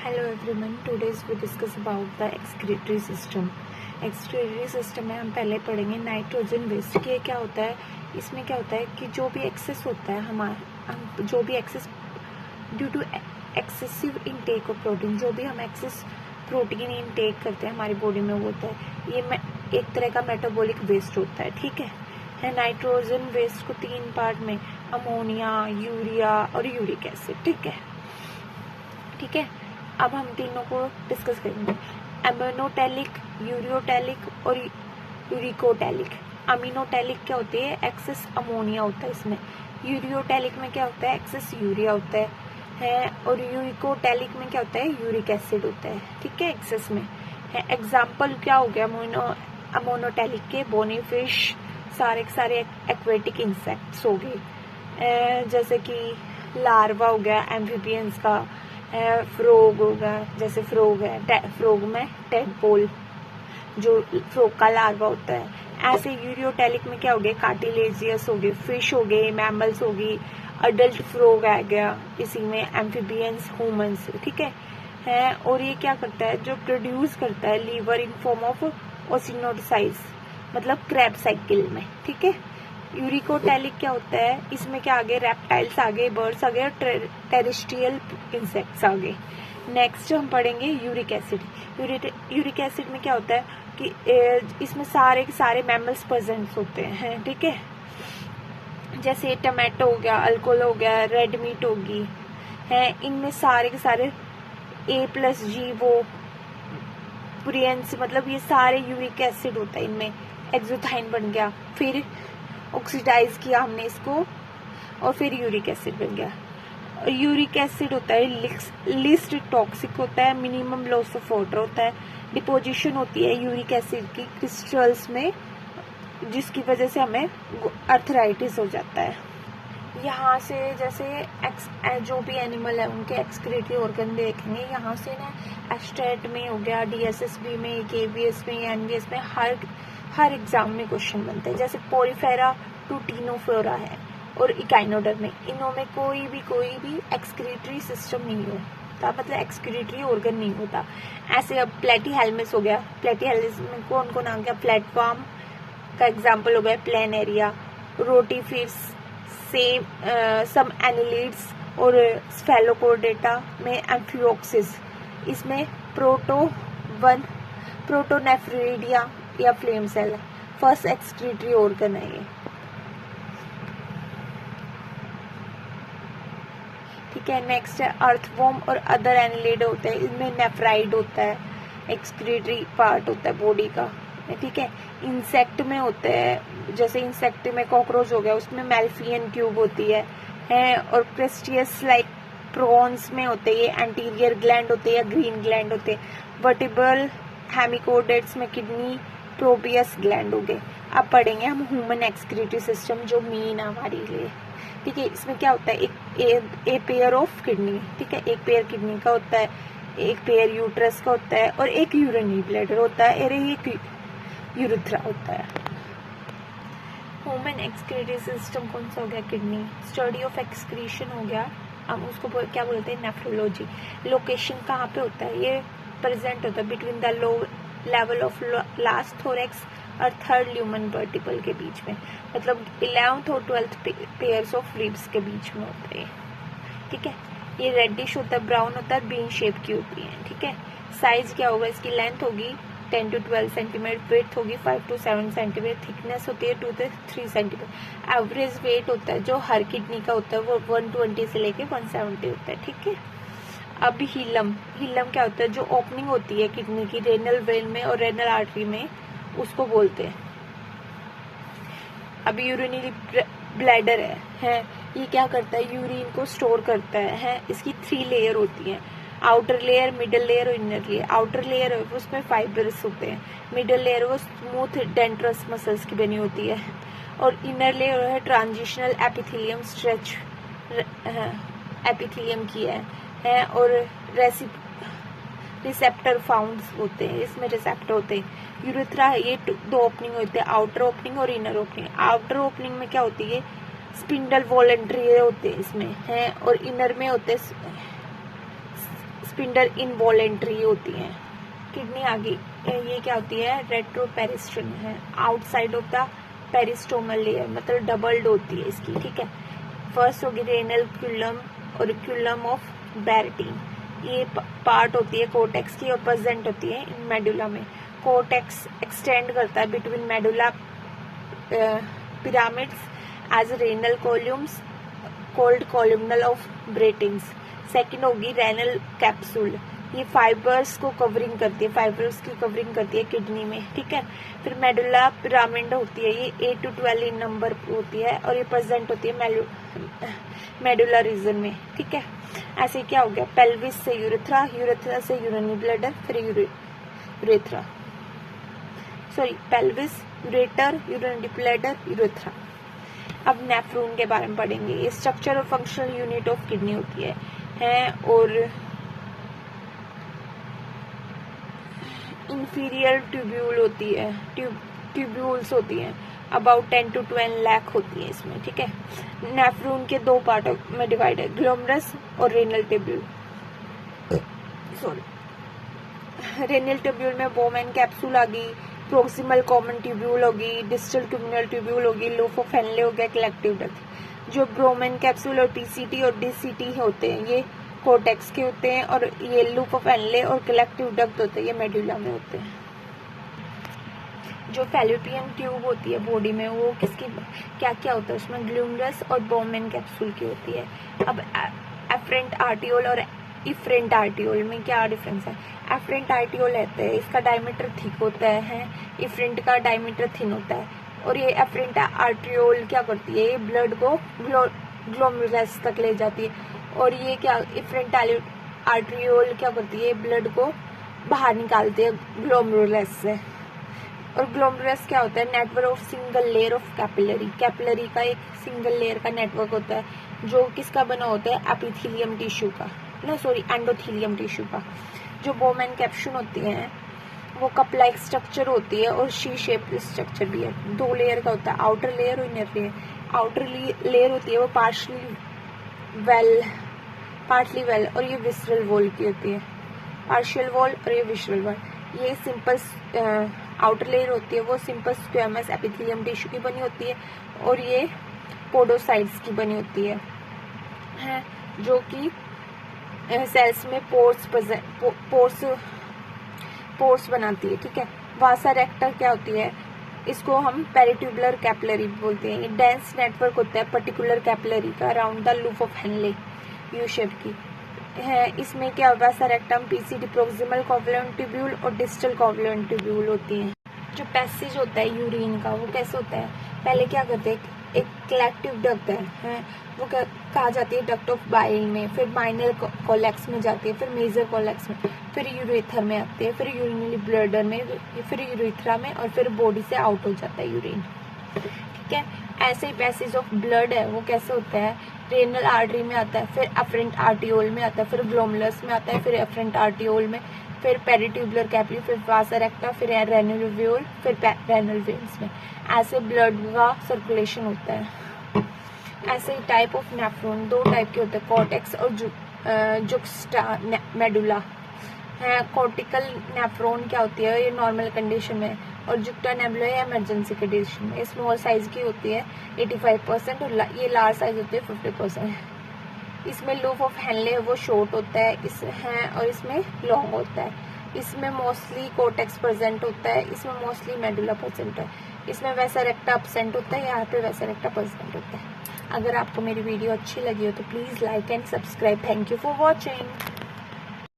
Hello everyone, today we discuss about the excretory system. Excretory system में हम पहले पढ़ेंगे नाइट्रोजन वेस्ट कि ये क्या होता है। इसमें क्या होता है कि जो भी एक्सेस होता है हम जो भी excess due to excessive intake of protein, जो भी हम एक्सेस प्रोटीन इनटेक करते हैं हमारी बॉडी में वो होता है, ये एक तरह का मेटाबॉलिक वेस्ट होता है। ठीक है नाइट्रोजन वेस्ट को 3 पार्ट में अमोनिया, यूरिया और यूरिक एसिड। ठीक है अब हम तीनों को डिस्कस करेंगे, एमिनोटैलिक, यूरियोटैलिक और यूरिकोटैलिक। अमीनोटैलिक क्या होती है, एक्सेस अमोनिया होता है इसमें। यूरियोटैलिक में क्या होता है, एक्सेस यूरिया होता है और यूरिकोटैलिक में क्या होता है, यूरिक एसिड होता है। ठीक है एक्सेस में है। एग्जाम्पल क्या हो गया अमोनोटैलिक के, बोनीफिश, सारे के सारे एक्वेटिक इंसेक्ट्स हो गए, जैसे कि लार्वा हो गया एम्फीबियंस का, फ्रोग होगा, जैसे फ्रोग है, फ्रोग में टेडपोल जो फ्रोग का लार्वा होता है। ऐसे यूरियोटैलिक में क्या हो गए, कार्टिलेजियस हो गए, फिश हो गए, मैमल्स हो गई, अडल्ट फ्रोग आ गया इसी में, एम्फीबियंस, ह्यूमंस। ठीक है और ये क्या करता है, जो प्रोड्यूस करता है लीवर इन फॉर्म ऑफ ओसिनोसाइज, मतलब क्रैब साइकिल में। ठीक है यूरिकोटैलिक क्या होता है, इसमें क्या आगे, रेप्टाइल्स आगे, बर्ड्स आगे और टेरेस्ट्रियल इंसेक्ट्स आगे। नेक्स्ट हम पढ़ेंगे यूरिक एसिड। यूरिक एसिड में क्या होता है कि इसमें सारे के सारे मैमल्स प्रेजेंट होते हैं। ठीक है जैसे टमाटो हो गया, अल्कोहल हो गया, रेड मीट होगी है, इनमें सारे के सारे A+G वो प्रियंस, मतलब ये सारे यूरिक एसिड होता है इनमें। एक्सोथाइन बन गया, फिर ऑक्सीडाइज किया हमने इसको और फिर यूरिक एसिड बन गया। यूरिक एसिड होता है लिस्ट टॉक्सिक होता है, मिनिमम लॉस ऑफ वाटर होता है, डिपोजिशन होती है यूरिक एसिड की क्रिस्टल्स में, जिसकी वजह से हमें अर्थराइटिस हो जाता है। यहाँ से जैसे जो भी एनिमल है उनके एक्सक्रीटरी ऑर्गन देखेंगे, यहाँ से ना एस्टेट में हो गया, DSSB में, KVS में, NVS में, हर एग्जाम में क्वेश्चन बनते हैं। जैसे पोरीफेरा टूटिनोफोरा है और इकाइनोडर्म में, इनों में कोई भी एक्सक्रीटरी सिस्टम नहीं होता, मतलब एक्सक्रीटरी ऑर्गन नहीं होता। ऐसे अब प्लेटीहेल्मिस हो गया, प्लेटीहेल्मिस में कौन कौन आ गया, प्लेटफॉर्म का एग्जाम्पल हो गया, planaria, rotifers, same some annelids और स्फेलोकोडेटा में एम्फियोक्सिस, इसमें प्रोटोनेफ्रिडिया या flame cell first excretory organ है ये। ठीक है नेक्स्ट है अर्थवॉर्म और अदर एनिलिड होते हैं, इनमें नेफ्राइड होता है, एक्सक्रीटरी पार्ट होता है बॉडी का। ठीक है इंसेक्ट में होते हैं, जैसे इंसेक्ट में कॉकरोच हो गया, उसमें मेल्फियन ट्यूब होती है और क्रेस्टियस लाइक प्रॉन्स में होते हैं, ये एंटीरियर ग्लैंड होते हैं या ग्रीन ग्लैंड होते हैं। वर्टिब्रल हेमिकोडेट्स में किडनी, प्रोबियस ग्लैंड हो गए। अब पढ़ेंगे हम ह्यूमन एक्सक्रीटरी सिस्टम जो मेन है हमारे लिए। ठीक है इसमें क्या होता है, एक पेयर ऑफ किडनी, ठीक है एक पेयर किडनी का होता है, एक पेयर यूट्रस का होता है और एक यूरिनरी ब्लैडर होता है और एक यूरिथ्रा होता है। ह्यूमन एक्सक्रीटरी सिस्टम कौन सा हो गया, किडनी। स्टडी ऑफ एक्सक्रीशन हो गया, हम उसको क्या बोलते हैं, नेफ्रोलॉजी। लोकेशन कहाँ पे होता है, ये प्रेजेंट होता है between the low level of last thorax और थर्ड ल्यूमन वर्टिकल के बीच में, मतलब 11th और 12th पेयर्स ऑफ रिब्स के बीच में होते हैं। ठीक है ये रेडिश होता है, ब्राउन होता है, बीन शेप की होती है। ठीक है साइज क्या होगा, इसकी लेंथ होगी 10 to 12 सेंटीमीटर, वेट होगी 5 to 7 सेंटीमीटर, थिकनेस होती है 2 to 3 सेंटीमीटर। एवरेज वेट होता है जो हर किडनी का होता है वो 120 से लेके 170 होता है। ठीक है अब हिलम क्या होता है, जो ओपनिंग होती है किडनी की रेनल वेन में और रेनल आर्टरी में, उसको बोलते हैं। अब यूरिनरी ब्लैडर है ये क्या करता है, यूरिन को स्टोर करता है। इसकी 3 लेयर होती है, आउटर लेयर, मिडल लेयर और इनर लेयर। आउटर लेयर है उसमें फाइबर्स होते हैं, मिडल लेयर वो स्मूथ डेंड्रस मसल्स की बनी होती है और इनर लेयर है ट्रांजिशनल एपिथेलियम स्ट्रेच एपिथेलियम की है और रिसेप्टर फाउंड होते हैं, इसमें रिसेप्टर होते हैं। यूरिथ्रा है ये 2 ओपनिंग होते हैं, आउटर ओपनिंग और इनर ओपनिंग। आउटर ओपनिंग में क्या होती है, स्पिंडल वॉलेंट्री होते हैं इसमें है और इनर में होते हैं स्पिंडल इनवॉलेंट्री होती है। किडनी आगे ये क्या होती है, रेट्रोपेरिस्टम है, आउटसाइड ऑफ द पेरिस्टोमल लेयर, मतलब डबल्ड होती है इसकी, ठीक है। फर्स्ट होगी रेनल क्यूलम और क्यूलम ऑफ बैरटीन, ये पार्ट होती है कोर्टेक्स की और प्रेजेंट होती है इन मेडुला में। कोर्टेक्स एक्सटेंड करता है between medulla pyramids as renal columns called columns of Bertin. Second होगी रेनल कैप्सूल, ये फाइबर्स को कवरिंग करती है, फाइबर्स की कवरिंग करती है किडनी में, ठीक है। फिर मेडुला पिरामिड होती है, ये 8 to 12 इन नंबर पर होती है और ये प्रेजेंट होती है मेडुला रीजन में, ठीक है। ऐसे क्या हो गया, पेल्विस से यूरेथ्रा, यूरेथ्रा से यूरिनरी ब्लैडर, फिर urethra, sorry pelvis, ureter, urinary bladder, urethra. अब नेफ्रॉन के बारे में पढ़ेंगे। ये स्ट्रक्चर और फंक्शनल यूनिट ऑफ किडनी होती है और इंफीरियर ट्यूब्यूल होती है, ट्यूब्यूल्स होती हैं, अबाउट 10 to 12 लाख होती है इसमें, ठीक है। नेफ्रॉन के दो पार्ट में डिवाइड है, ग्लोमरस और renal tubule. Sorry, renal tubule में बोमेन कैप्सूल आ गई, प्रोक्सिमल कॉमन ट्यूब्यूल होगी, डिस्टल ट्यूब्यूल ट्यूब्यूल होगी, लूप ऑफ हेनले हो गया, कलेक्टिव डक्ट। जो ब्रोमेन कैप्सूल और पीसीटी और डीसीटी होते हैं ये कोर्टेक्स के होते हैं और ये लूप ऑफ हेनले और कलेक्टिव डक्ट होते हैं ये मेडुला में होते हैं। जो फैलोपियन ट्यूब होती है बॉडी में वो किसकी क्या क्या होता है उसमें, ग्लूमरस और बोमेन कैप्सूल की होती है। अब एफरेंट आर्टियोल और इफरेंट आर्टियोल में क्या डिफरेंस है। एफरेंट आर्टियोल रहते हैं, इसका डायमीटर थिक होता है, इफरेंट का डायमीटर थिन होता है। और ये एफरेंट आर्टियोल क्या करती है, ये ब्लड को ग्लोमेरुलस तक ले जाती है और ये क्या इफरेंट आर्टियोल क्या करती है, ब्लड को बाहर निकालती है ग्लोमेरुलस से। और ग्लोमेरुलस क्या होता है, network of single layer of capillary, capillary का एक सिंगल लेयर का नेटवर्क होता है जो किसका बना होता है, एपिथेलियम टिश्यू का, ना सॉरी एंडोथेलियम टिश्यू का। जो बोमेन कैप्सूल होती है वो कप लाइक स्ट्रक्चर होती है और शी शेप स्ट्रक्चर भी है, 2 लेयर का होता है, आउटर लेयर और इनर लेयर। आउटर लेयर होती है वो पार्टली वेल और ये विसरल वॉल की होती है, पार्शियल वॉल और ये विसरल वॉल। ये सिंपल आउटर लेयर होती है वो सिंपल स्क्वेमस एपिथेलियम टिश्यू की बनी होती है और ये पोडोसाइट्स की बनी होती है जो कि सेल्स में पोर्स बनाती है, ठीक है। वासा रेक्टा क्या होती है, इसको हम पेरिट्यूबुलर कैपिलरी बोलते हैं। ये डेंस नेटवर्क होता है पर्टिकुलर कैपिलरी का around the loop of Henle, U shape की है। इसमें क्या vasa rectum, PCT, proximal convoluted tubule और डिस्टल कोवलेंट ट्यूब्यूल होती हैं। जो पैसेज होता है यूरिन का वो कैसे होता है, पहले क्या करते हैं, एक कलेक्टिव डक्ट है वो कहा जाती है डक्ट ऑफ बाइल में, फिर माइनर कोलेक्स में जाती है, फिर मेजर कोलेक्स में, फिर यूरेथर में आती है, फिर यूरिनरी ब्लैडर में, फिर यूरेथ्रा में और फिर बॉडी से आउट हो जाता है यूरिन, ठीक है। ऐसे ही पैसेज ऑफ ब्लड है वो कैसे होता है, रेनल आर्टरी में आता है, फिर एफरेंट आर्टियोल में आता है, फिर ग्लोमेरुलस में आता है, फिर एफरेंट आर्टियोल में, फिर पेरिट्यूबुलर कैपिलरी, फिर वासा रेक्टा, फिर रेनल वेल, फिर रेनल वेन्स में। ऐसे ब्लड का सर्कुलेशन होता है। ऐसे ही टाइप ऑफ नेफ्रॉन 2 टाइप के होते हैं, कॉर्टेक्स और जुक्स्टा मेडुला है। कॉर्टिकल नेफ्रॉन क्या होती है, ये नॉर्मल कंडीशन में, और जुक्टा नेबुला या इमरजेंसी कंडीशन में। स्मॉल साइज की होती है 85% और ये लार्ज साइज होती है 50%। इसमें लूप ऑफ हेनले वो शॉर्ट होता है और इसमें लॉन्ग होता है। इसमें मोस्टली कॉर्टेक्स प्रेजेंट होता है, इसमें मोस्टली मेडुला प्रेजेंट है। इसमें वैसा रेक्टा एब्सेंट होता है, यहाँ पे वैसा रेक्टा प्रेजेंट होता है। अगर आपको मेरी वीडियो अच्छी लगी हो तो please like and subscribe. Thank you for watching.